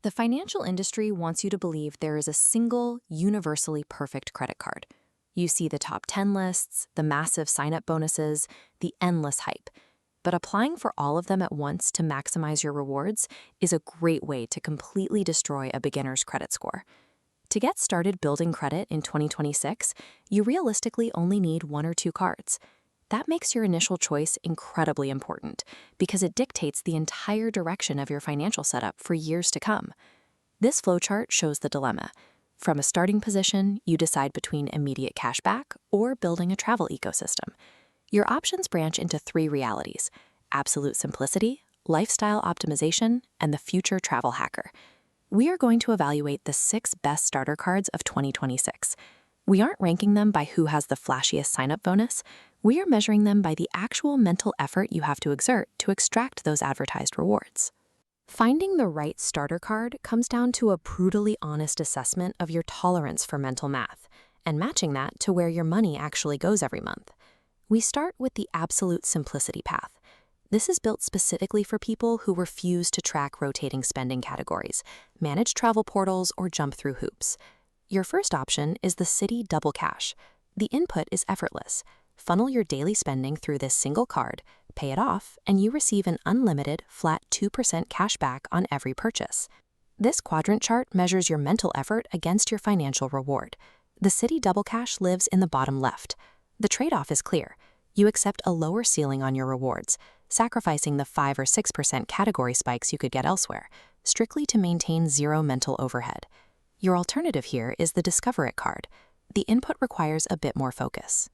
The financial industry wants you to believe there is a single, universally perfect credit card. You see the top 10 lists, the massive sign-up bonuses, the endless hype. But applying for all of them at once to maximize your rewards is a great way to completely destroy a beginner's credit score. To get started building credit in 2026, you realistically only need one or two cards. That makes your initial choice incredibly important because it dictates the entire direction of your financial setup for years to come. This flowchart shows the dilemma. From a starting position, you decide between immediate cashback or building a travel ecosystem. Your options branch into three realities: absolute simplicity, lifestyle optimization, and the future travel hacker. We are going to evaluate the 6 best starter cards of 2026. We aren't ranking them by who has the flashiest sign-up bonus. We are measuring them by the actual mental effort you have to exert to extract those advertised rewards. Finding the right starter card comes down to a brutally honest assessment of your tolerance for mental math, and matching that to where your money actually goes every month. We start with the absolute simplicity path. This is built specifically for people who refuse to track rotating spending categories, manage travel portals, or jump through hoops. Your first option is the Citi Double Cash. The input is effortless. Funnel your daily spending through this single card, pay it off, and you receive an unlimited, flat 2% cash back on every purchase. This quadrant chart measures your mental effort against your financial reward. The Citi Double Cash lives in the bottom left. The trade-off is clear. You accept a lower ceiling on your rewards, sacrificing the 5 or 6% category spikes you could get elsewhere, strictly to maintain zero mental overhead. Your alternative here is the Discover It card. The input requires a bit more focus.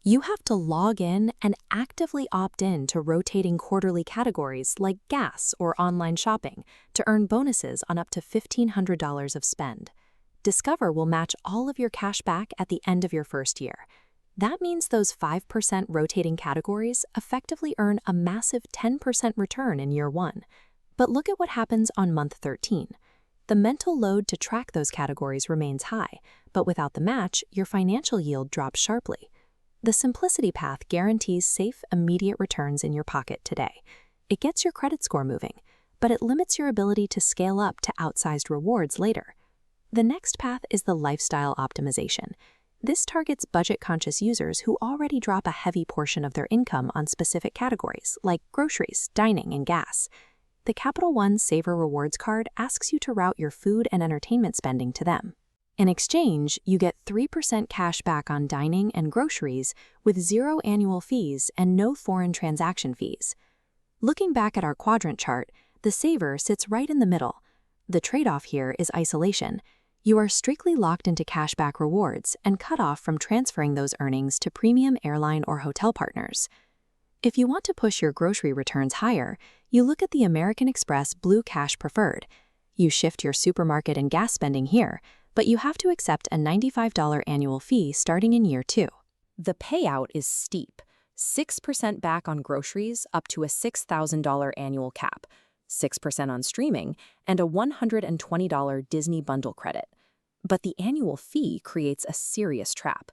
You have to log in and actively opt in to rotating quarterly categories like gas or online shopping to earn bonuses on up to $1,500 of spend. Discover will match all of your cash back at the end of your first year. That means those 5% rotating categories effectively earn a massive 10% return in year 1. But look at what happens on month 13. The mental load to track those categories remains high, but without the match, your financial yield drops sharply. The simplicity path guarantees safe, immediate returns in your pocket today. It gets your credit score moving, but it limits your ability to scale up to outsized rewards later. The next path is the lifestyle optimization. This targets budget-conscious users who already drop a heavy portion of their income on specific categories like groceries, dining, and gas. The Capital One Saver Rewards card asks you to route your food and entertainment spending to them. In exchange, you get 3% cash back on dining and groceries with 0 annual fees and no foreign transaction fees. Looking back at our quadrant chart, the Saver sits right in the middle. The trade-off here is isolation. You are strictly locked into cashback rewards and cut off from transferring those earnings to premium airline or hotel partners. If you want to push your grocery returns higher, you look at the American Express Blue Cash Preferred. You shift your supermarket and gas spending here, but you have to accept a $95 annual fee starting in year 2. The payout is steep: 6% back on groceries up to a $6,000 annual cap, 6% on streaming, and a $120 Disney bundle credit. But the annual fee creates a serious trap.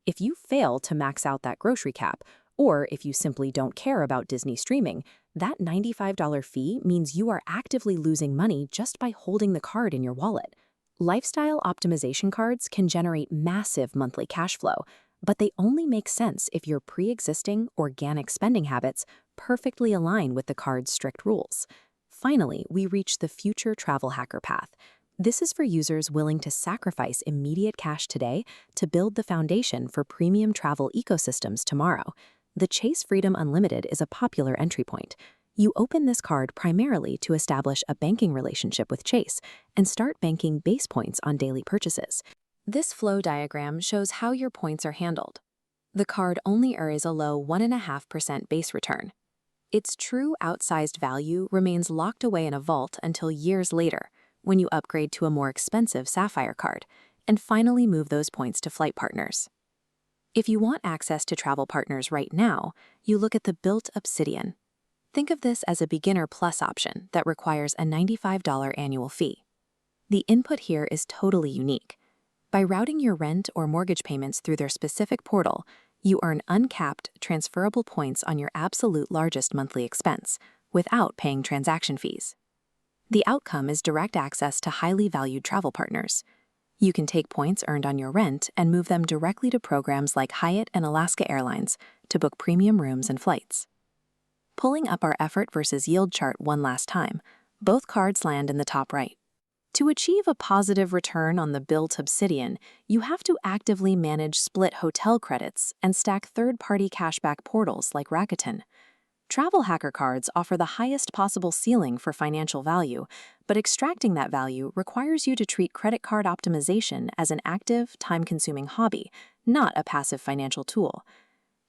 If you fail to max out that grocery cap, or if you simply don't care about Disney streaming, that $95 fee means you are actively losing money just by holding the card in your wallet. Lifestyle optimization cards can generate massive monthly cash flow, but they only make sense if your pre-existing organic spending habits perfectly align with the card's strict rules. Finally, we reach the future travel hacker path. This is for users willing to sacrifice immediate cash today to build the foundation for premium travel ecosystems tomorrow. The Chase Freedom Unlimited is a popular entry point. You open this card primarily to establish a banking relationship with Chase and start banking base points on daily purchases. This flow diagram shows how your points are handled. The card only earns a low 1.5% base return. Its true outsized value remains locked away in a vault until years later, when you upgrade to a more expensive Sapphire card, and finally move those points to flight partners. If you want access to travel partners right now, you look at the Bilt Obsidian. Think of this as a beginner plus option that requires a $95 annual fee. The input here is totally unique. By routing your rent or mortgage payments through their specific portal, you earn uncapped, transferable points on your absolute largest monthly expense without paying transaction fees. The outcome is direct access to highly valued travel partners. You can take points earned on your rent and move them directly to programs like Hyatt and Alaska Airlines to book premium rooms and flights. Pulling up our effort versus yield chart one last time, both cards land in the top right. To achieve a positive return on the Bilt Obsidian, you have to actively manage split hotel credits and stack third-party cashback portals like Rakuten. Travel hacker cards offer the highest possible ceiling for financial value, but extracting that value requires you to treat credit card optimization as an active, time-consuming hobby, not a passive financial tool.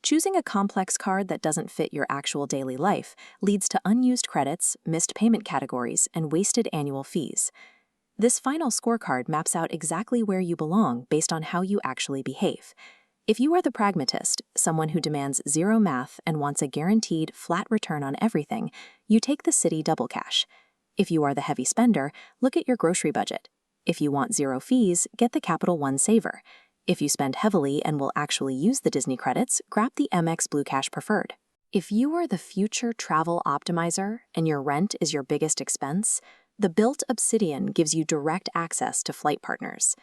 Choosing a complex card that doesn't fit your actual daily life leads to unused credits, missed payment categories, and wasted annual fees. This final scorecard maps out exactly where you belong based on how you actually behave. If you are the pragmatist, someone who demands zero math and wants a guaranteed flat return on everything, you take the Citi Double Cash. If you are the heavy spender, look at your grocery budget. If you want zero fees, get the Capital One Saver. If you spend heavily and will actually use the Disney credits, grab the Amex Blue Cash Preferred. If you are the future travel optimizer and your rent is your biggest expense, the Bilt Obsidian gives you direct access to flight partners.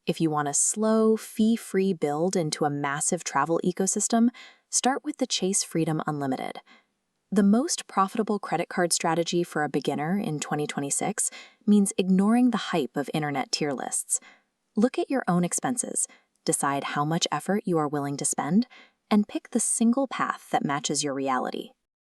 If you want a slow, fee-free build into a massive travel ecosystem, start with the Chase Freedom Unlimited. The most profitable credit card strategy for a beginner in 2026 means ignoring the hype of internet tier lists. Look at your own expenses, decide how much effort you are willing to spend, and pick the single path that matches your reality.